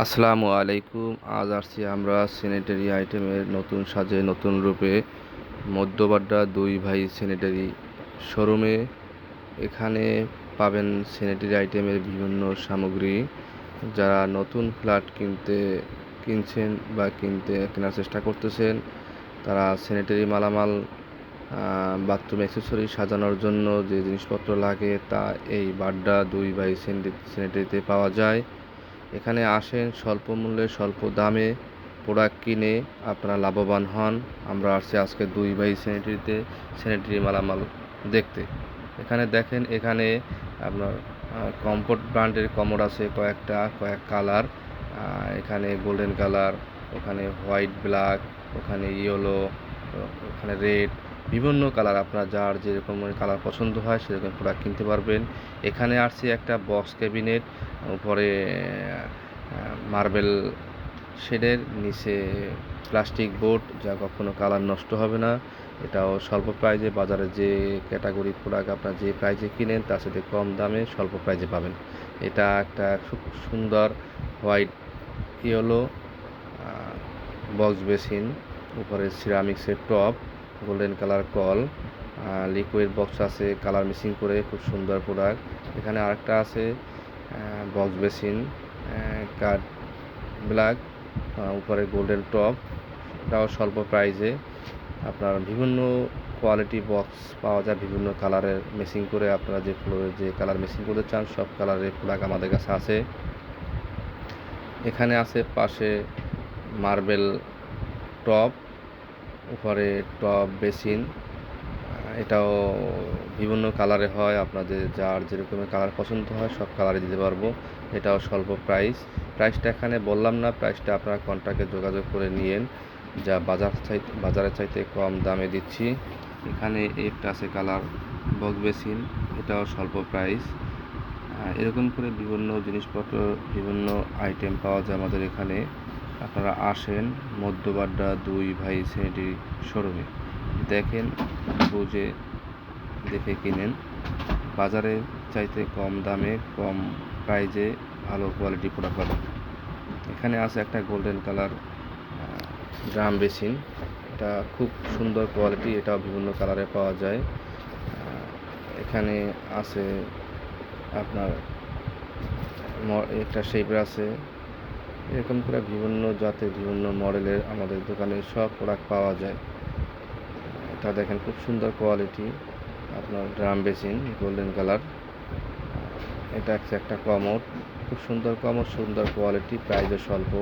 আসসালামু আলাইকুম। আজ আসছি আমরা স্যানিটারি আইটেমের নতুন সাজে নতুন রূপে মধ্যবাড্ডা দুই ভাই স্যানিটারি শোরুমে। এখানে পাবেন স্যানিটারি আইটেমের বিভিন্ন সামগ্রী। যারা নতুন ফ্ল্যাট কিনছেন বা কেনার চেষ্টা করতেছেন, তারা স্যানিটারি মালামাল, বাথরুম অ্যাক্সেসরি সাজানোর জন্য যে জিনিসপত্র লাগে তা এই বাড্ডা দুই ভাই স্যানিটারিতে পাওয়া যায়। এখানে আসেন, স্বল্প মূল্যে স্বল্প দামে প্রোডাক্ট কিনে আপনারা লাভবান হন। আমরা আসছি আজকে দুই ভাই স্যানিটারি মালামাল দেখতে। এখানে দেখেন, এখানে আপনার কমফোর্ট ব্র্যান্ডের কমোড আছে কয়েক কালার। এখানে গোল্ডেন কালার, ওখানে হোয়াইট ব্ল্যাক, ওখানে ইয়েলো, ওখানে রেড, বিভিন্ন কালার আপনার যার যেরকম কালার পছন্দ হয় সেরকম প্রোডাক্ট কিনতে পারবেন। এখানে আসছে একটা বক্স ক্যাবিনেট, উপরে মার্বেল শেডের, নিচে প্লাস্টিক বোর্ড, যা কখনো কালার নষ্ট হবে না। এটাও স্বল্প প্রাইজে, বাজারে যে ক্যাটাগরি প্রোডাক্ট আপনার যে প্রাইজে কিনেন তার সাথে কম দামে স্বল্প প্রাইজে পাবেন। এটা একটা খুব সুন্দর হোয়াইট ইয়েলো বক্স বেসিন, উপরে সিরামিক্সের টপ, গোল্ডেন কালার কল, লিকুইড বক্স আছে কালার মিক্সিং করে, খুব সুন্দর প্রোডাক্ট। এখানে আরেকটা আছে বক্স বেসিন, কাঠ ব্ল্যাক, উপরে গোল্ডেন টপ, এটাও স্বল্প প্রাইজে। আপনার বিভিন্ন কোয়ালিটি বক্স পাওয়া যায়, বিভিন্ন কালারের মেশিং করে আপনারা যে ফ্লোরে যে কালার মেশিং করতে চান সব কালারের প্রোডাক্ট আমাদের কাছে আছে। এখানে আছে পাশে মার্বেল টপ, উপরে টপ বেসিন, এটাও বিভিন্ন কালারে হয়, আপনাদের যার যেরকমের কালার পছন্দ হয় সব কালারে দিতে পারবো। এটাও স্বল্প প্রাইসটা এখানে বললাম না, প্রাইসটা আপনারা কন্ট্যাক্টে যোগাযোগ করে নিয়েন, যা বাজারের চাইতে কম দামে দিচ্ছি। এখানে একটা আছে কালার বক্স বেসিন, এটাও স্বল্প প্রাইস। এরকম করে বিভিন্ন জিনিসপত্র, বিভিন্ন আইটেম পাওয়া যায় আমাদের এখানে। আপনারা আসেন মধ্যবাড্ডা দুই ভাই স্যানিটারি শোরুমে, দেখেন, বুঝে দেখে কিনেন। বাজারে চাইতে কম দামে কম প্রাইজে ভালো কোয়ালিটি প্রোডাক্ট পাবেন। এখানে আছে একটা গোল্ডেন কালার ড্রাম বেসিন, এটা খুব সুন্দর কোয়ালিটি, এটাও বিভিন্ন কালারে পাওয়া যায়। এখানে আছে আপনার একটা শেপের আছে, এরকম করে বিভিন্ন জাতের বিভিন্ন মডেলের আমাদের দোকানে সব প্রোডাক্ট পাওয়া যায়। এটা দেখেন, খুব সুন্দর কোয়ালিটি, আপনার ড্রাম বেসিন গোল্ডেন কালার। এটা একটা কমোড, খুব সুন্দর কমোড, সুন্দর কোয়ালিটি, প্রাইসও স্বল্প।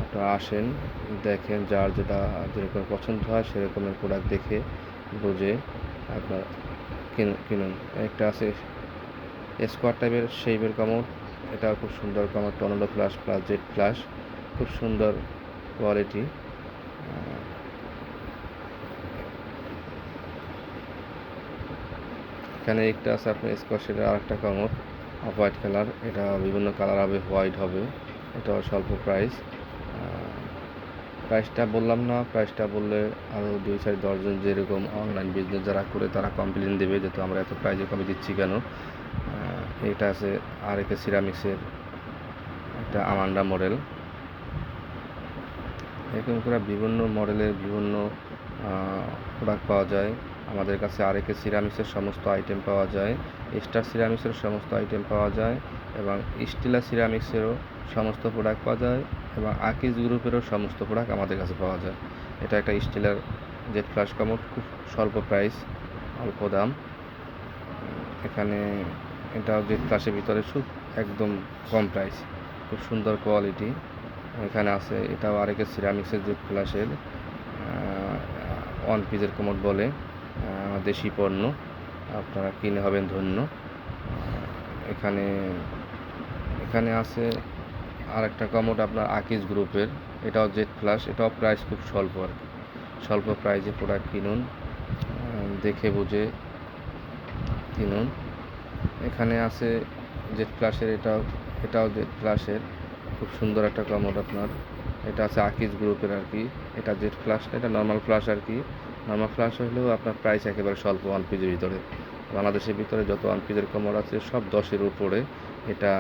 আপনারা আসেন, দেখেন, যার যেটা যেরকম পছন্দ হয় সেরকমের প্রোডাক্ট দেখে বুঝে আপনার কিনুন। একটা আছে স্কোয়ার টাইপের শেপের কমোড, এটা খুব সুন্দর commode, tornado plus Z plus, খুব সুন্দর কোয়ালিটি। এখানে একটা আছে আপনার স্কোয়ার শেডের আরেকটা কমোড, হোয়াইট কালার, এটা বিভিন্ন কালার হবে, হোয়াইট হবে, এটাও স্বল্প প্রাইসটা বললাম না, প্রাইসটা বললে আরও 2-4-10 জন যেরকম অনলাইন বিজনেস যারা করে তারা কমপ্লেন দেবে যেহেতু আমরা এত প্রাইজে কমে দিচ্ছি কেন। এটা আছে আরেকে সিরামিক্সের একটা আমান্ডা মডেল। এরকম করে বিভিন্ন মডেলের বিভিন্ন প্রোডাক্ট পাওয়া যায় আমাদের কাছে। আরেকে সিরামিক্সের সমস্ত আইটেম পাওয়া যায়, স্টার সিরামিক্সের সমস্ত আইটেম পাওয়া যায়, এবং স্টিলা সিরামিক্সেরও সমস্ত প্রোডাক্ট পাওয়া যায়, এবং আকিজ গ্রুপেরও সমস্ত প্রোডাক্ট আমাদের কাছে পাওয়া যায়। এটা একটা স্টিলের জেড ফ্লাশ কমোড, খুব স্বল্প প্রাইস, অল্প দাম। এখানে এটাও জেড ফ্লাশের ভিতরে একদম কম প্রাইস, খুব সুন্দর কোয়ালিটি। এখানে আছে এটাও আরেকের সিরামিক্সের জেড ফ্লাশের ওয়ান পিসের কমোড বলে, দেশি পণ্য, আপনারা কিনে হবেন ধন্য। এখানে আছে আরেকটা কমোড আপনার আকিজ গ্রুপের, এটাও জেড ফ্লাশ, এটাও প্রাইস খুব স্বল্প আর কি। স্বল্প প্রাইসে প্রোডাক্ট কিনুন, দেখে বুঝে কিনুন। এখানে আছে জেড ফ্লাশের, এটাও জেড ফ্লাশের, খুব সুন্দর একটা কমোড আপনার, এটা আছে আকিজ গ্রুপের আর কি। এটা জেড ফ্লাশ, এটা নর্মাল ফ্লাশ আর কি। নর্মাল ফ্লাশ হলেও আপনার প্রাইস একেবারে স্বল্প, ওয়ান পিসের ভিতরে। বাংলাদেশের ভিতরে যত ওয়ান পিসের কমোড আছে সব 10-এর উপরে। এটা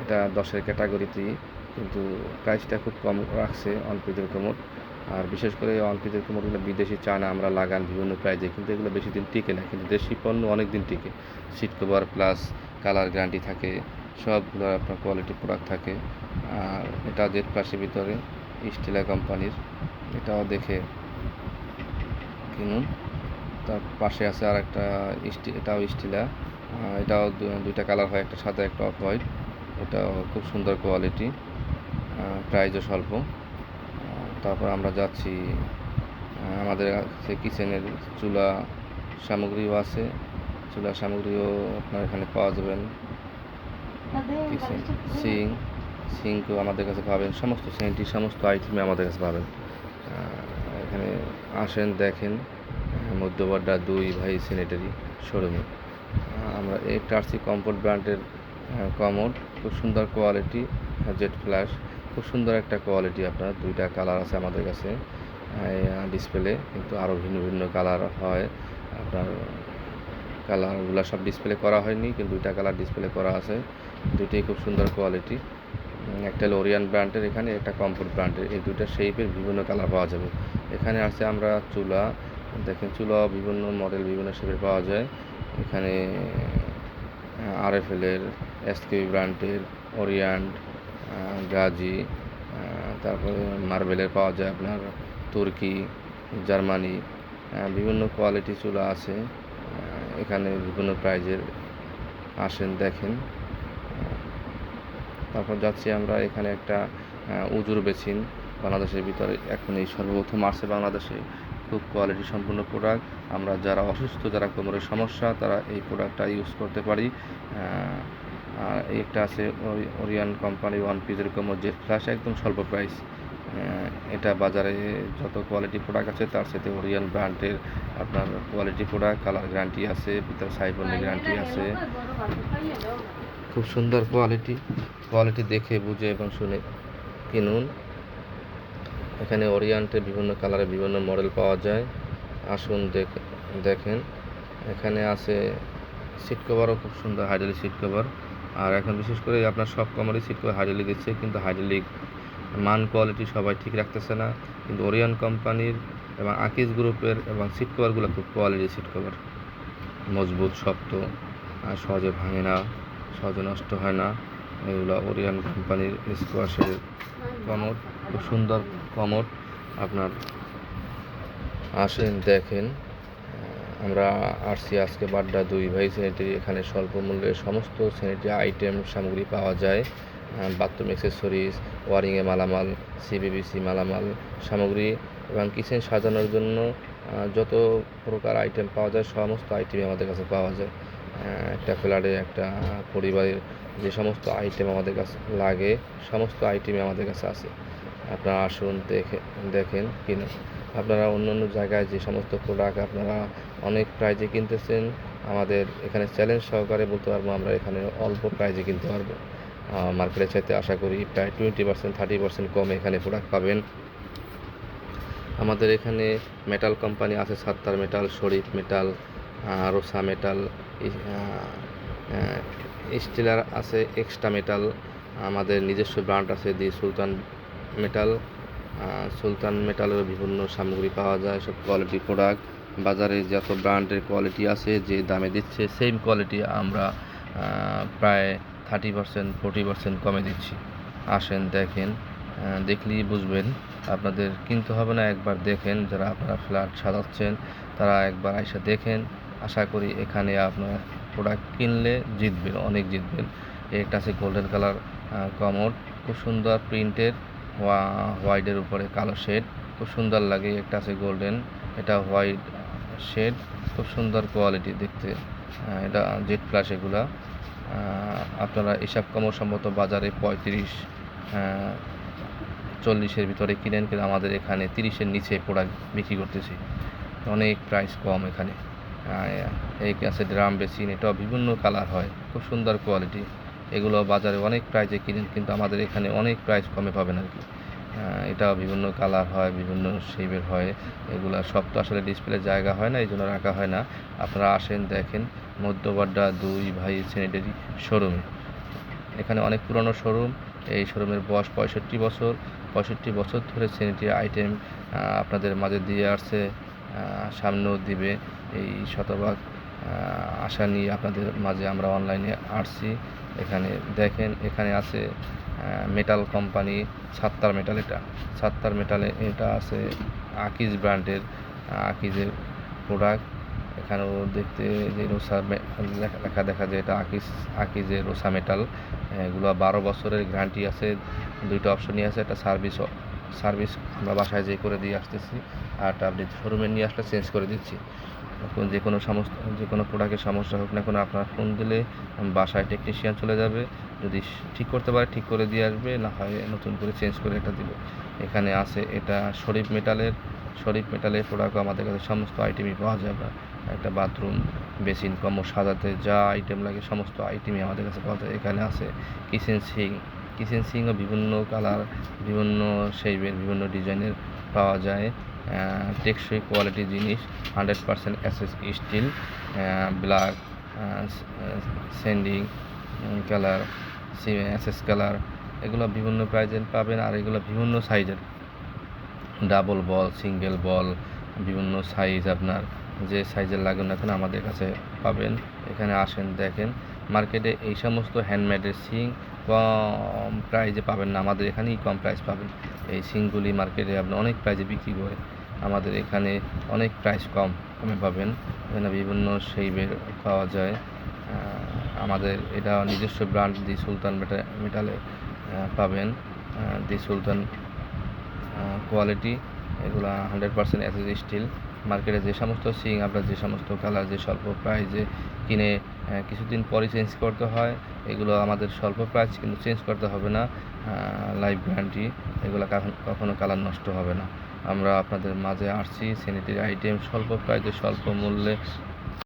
এটা 10-এর ক্যাটাগরিতেই, কিন্তু প্রাইসটা খুব কম রাখছে অন পিসের কোমর। আর বিশেষ করে অন পিসের কোমরগুলো বিদেশি চায়না আমরা লাগান বিভিন্ন প্রাইজে, কিন্তু এগুলো বেশি দিন টিকে না, কিন্তু দেশি পণ্য অনেক দিন টিকে। Seat cover plus colour guarantee থাকে, সবগুলো আপনার কোয়ালিটি প্রোডাক্ট থাকে। আর এটা জেড প্লাসের ভিতরে স্টিলা কোম্পানির, এটাও দেখে কিনুন। তার পাশে আছে আর একটা এটাও স্টিলা, এটাও দুইটা কালার হয়, একটা সাদা একটা অফ হোয়াইট। এটাও খুব সুন্দর কোয়ালিটি, প্রাইসও স্বল্প। তারপর আমরা যাচ্ছি, আমাদের কাছে কিচেনের চুলা সামগ্রীও আছে, চুলা সামগ্রীও আপনার এখানে পাওয়া যাবেন। কিচেন সিঙ্কও আমাদের কাছে পাবেন, সমস্ত স্যানিটারি সমস্ত আইটেমই আমাদের কাছে পাবেন। এখানে আসেন দেখেন, মধ্যবাড্ডা 2 ভাই স্যানিটারি শোরুমে। আমরা এই টার্সি কমফোর্ট ব্র্যান্ডের কমোড, খুব সুন্দর কোয়ালিটি, জেড ফ্ল্যাশ, খুব সুন্দর একটা কোয়ালিটি। আপনার দুইটা কালার আছে আমাদের কাছে ডিসপ্লে, কিন্তু আরও ভিন্ন ভিন্ন কালার হয়। আপনার কালারগুলো সব ডিসপ্লে করা হয়নি, কিন্তু দুইটা কালার ডিসপ্লে করা আছে, দুইটাই খুব সুন্দর কোয়ালিটি। একটা হলো ওরিয়ান ব্র্যান্ডের, এখানে একটা কমফোর্ট ব্র্যান্ডের, এই দুইটা শেপের বিভিন্ন কালার পাওয়া যাবে। এখানে আছে আমরা চুলা দেখেন, চুলা বিভিন্ন মডেল বিভিন্ন শেপের পাওয়া যায় এখানে। RFL-এর, SKB ব্র্যান্ডের, ওরিয়ান্ট, গাজি, তারপরে মার্বেলের পাওয়া যায় আপনার, তুর্কি, জার্মানি, বিভিন্ন কোয়ালিটি চুলা আছে এখানে বিভিন্ন প্রাইজের। আসেন দেখেন। তারপর যাচ্ছি আমরা, এখানে একটা উজুর বেসিন বাংলাদেশের ভিতরে এখন এই সর্বপ্রথম আসছে বাংলাদেশে, খুব কোয়ালিটি সম্পূর্ণ প্রোডাক্ট। আমরা যারা অসুস্থ, যারা কোমরের সমস্যা, তারা এই প্রোডাক্টটা ইউজ করতে পারি। আর একটা আছে ওরিয়ান কোম্পানি 1 পিসের কোমর জেড ফ্ল্যাশ, একদম স্বল্প প্রাইস। এটা বাজারে যত কোয়ালিটি প্রোডাক্ট আছে তার সাথে ওরিয়ান ব্র্যান্ডের আপনার কোয়ালিটি প্রোডাক্ট, কালার গ্যারান্টি আছে, ভিতরে সাইবনের গ্যারান্টি আছে, খুব সুন্দর কোয়ালিটি দেখে বুঝে এবং শুনে কিনুন। এখানে ওরিয়েন্টের বিভিন্ন কালারে বিভিন্ন মডেল পাওয়া যায়, আসুন দেখেন। এখানে আছে সিট কভারও খুব সুন্দর, হাইড্রোলিক সিট কভার। আর এখন বিশেষ করে আপনার সব কোম্পানি সিট কভার হাইড্রোলিক দিচ্ছে, কিন্তু হাইড্রোলিক মান কোয়ালিটি সবাই ঠিক রাখতেছে না, কিন্তু ওরিয়ন কোম্পানির এবং আকিজ গ্রুপের এবং সিট কভারগুলো খুব কোয়ালিটি সিট কভার, মজবুত, শক্ত, আর সহজে ভাঙে না, সহজে নষ্ট হয় না। এগুলো ওরিয়ন কোম্পানির স্কোয়াশের কমোড, খুব সুন্দর কমোড। আপনার আসেন দেখেন। আমরা আসছি আজকে বাড্ডা 2 ভাই স্যানিটারি, এখানে স্বল্প মূল্যে সমস্ত স্যানিটারি আইটেম সামগ্রী পাওয়া যায়, বাথরুম অ্যাক্সেসরিজ, ওয়ারিংয়ে মালামাল, CPVC মালামাল সামগ্রী এবং কিচেন সাজানোর জন্য যত প্রকার আইটেম পাওয়া যায় সমস্ত আইটেমই আমাদের কাছে পাওয়া যায়। একটা ফ্ল্যাটে, একটা পরিবারের যে সমস্ত আইটেম আমাদের কাছে লাগে সমস্ত আইটেমই আমাদের কাছে আছে। আপনারা আসুন দেখেন কিনে। আপনারা অন্য অন্য জায়গায় যে সমস্ত প্রোডাক্ট আপনারা অনেক প্রাইজে কিনতেছেন, আমাদের এখানে চ্যালেঞ্জ সহকারে বলতে পারবো আমরা এখানে অল্প প্রাইজে কিনতে পারবো। মার্কেটের চাইতে আশা করি প্রায় 20% 30% কমে এখানে প্রোডাক্ট পাবেন। আমাদের এখানে মেটাল কোম্পানি আছে, সাত্তার মেটাল, শরীফ মেটাল, রোসা মেটাল, স্টিলার আছে, এক্সট্রা মেটাল। আমাদের নিজস্ব ব্র্যান্ড আছে দি সুলতান মেটালের বিভিন্ন সামগ্রী পাওয়া যায়, সব কোয়ালিটি প্রোডাক্ট। বাজারে যত ব্র্যান্ডের কোয়ালিটি আছে যে দামে দিচ্ছে সেম কোয়ালিটি আমরা প্রায় 30% 40% কমে দিচ্ছি। আসেন দেখেন, দেখলেই বুঝবেন, আপনাদের কিনতে হবে না, একবার দেখেন। যারা আপনারা ফ্ল্যাট সাজাচ্ছেন তারা একবার এসে দেখেন, আশা করি এখানে আপনার প্রোডাক্ট কিনলে জিতবেন, অনেক জিতবেন। একটা আছে গোল্ডেন কালার কমোড, খুব সুন্দর প্রিন্টের, হোয়াইটের উপরে কালো শেড, খুব সুন্দর লাগে। একটা আছে গোল্ডেন, এটা হোয়াইট শেড, খুব সুন্দর কোয়ালিটি দেখতে। এটা জেড ফ্ল্যাশ। এগুলা আপনারা এসব কমোড সম্ভবত বাজারে 35-40-এর ভিতরে কিনেন, কিন্তু আমাদের এখানে 30-এর নিচে প্রোডাক্ট বিক্রি করতেছি, অনেক প্রাইস কম এখানে। এই আছে ড্রাম বেসিন, এটাও বিভিন্ন কালার হয়, খুব সুন্দর কোয়ালিটি। এগুলো বাজারে অনেক প্রাইসে কিনেন, কিন্তু আমাদের এখানে অনেক প্রাইস কমে পাবেন আর কি। এটাও বিভিন্ন কালার হয়, বিভিন্ন শেপের হয়। এগুলো সব তো আসলে ডিসপ্লে জায়গা হয় না, এই জন্য রাখা হয় না। আপনারা আসেন দেখেন মধ্যবাড্ডা 2 ভাই স্যানিটারি শোরুমে। এখানে অনেক পুরনো শোরুম। এই শোরুমের বয়স 65 বছর। 65 বছর ধরে স্যানিটারি আইটেম আপনাদের মাঝে দিয়ে আসছে, সামনেও দিবে। এই শতভাগ আশা নিয়ে আপনাদের মাঝে আমরা অনলাইনে আসছি। এখানে দেখেন, এখানে আছে মেটাল কোম্পানি, সাত্তার মেটাল। এটা সাত্তার মেটালে এটা আছে আকিজ ব্র্যান্ডের, আকিজের প্রোডাক্ট। এখানেও দেখতে যে রোসা লেখা দেখা যায়, এটা আকিজের রোসা মেটাল। এগুলো 12 বছরের গ্যারান্টি আছে। দুইটা অপশনই আছে, একটা সার্ভিস আমরা বাসায় যেয়ে করে দিয়ে আসতেছি, আর আপনি শোরুমে নিয়ে আসলে চেঞ্জ করে দিচ্ছি। যে কোনো প্রোডাক্টের সমস্যা হোক না কোনো, আপনার ফোন দিলে বাসায় টেকনিশিয়ান চলে যাবে। যদি ঠিক করতে পারে ঠিক করে দিয়ে আসবে, না হয় নতুন করে চেঞ্জ করে এটা দিবে। এখানে আছে এটা শরীফ মেটালের প্রোডাক্টও আমাদের কাছে সমস্ত আইটেমই পাওয়া যাবে। একটা বাথরুম বেসিন কমো সাজাতে যা আইটেম লাগে সমস্ত আইটেমই আমাদের কাছে পাওয়া যায়। এখানে আছে কিচেন সিংও বিভিন্ন কালার, বিভিন্ন শেপের, বিভিন্ন ডিজাইনের পাওয়া যায়। টেকসই কোয়ালিটি জিনিস, 100% SS still, black sanding colour, SS colour, এগুলো বিভিন্ন প্রাইজের পাবেন। আর এগুলো বিভিন্ন সাইজের, ডাবল বল, সিঙ্গেল বল, বিভিন্ন সাইজ, আপনার যে সাইজের লাগুন না কেন আমাদের কাছে পাবেন। এখানে আসেন, দেখেন। মার্কেটে এই সমস্ত হ্যান্ডমেডের সিং কম প্রাইজে পাবেন না, আমাদের এখানেই কম প্রাইস পাবেন। এই সিংগুলি মার্কেটে আপনি অনেক প্রাইজে বিক্রি করে, আমাদের এখানে অনেক প্রাইস কমে পাবেন। এখানে বিভিন্ন শেপের পাওয়া যায়। আমাদের এটা নিজস্ব ব্র্যান্ড, দি সুলতান মেটালে পাবেন। দি সুলতান কোয়ালিটি, এগুলো 100% এসএস স্টিল। মার্কেটে যে সমস্ত সিং আপনার যে সমস্ত কালার যে স্বল্প প্রাইজে কিনে কিছুদিন পরে চেঞ্জ করতে হয়, এগুলো আমাদের স্বল্প প্রাইস, কিন্তু চেঞ্জ করতে হবে না, লাইফ গ্যারান্টি। এগুলো কখনো কালার নষ্ট হবে না। আমরা আপনাদের মাঝে আসছি স্যানিটারি আইটেম স্বল্প প্রাইজে স্বল্প মূল্যে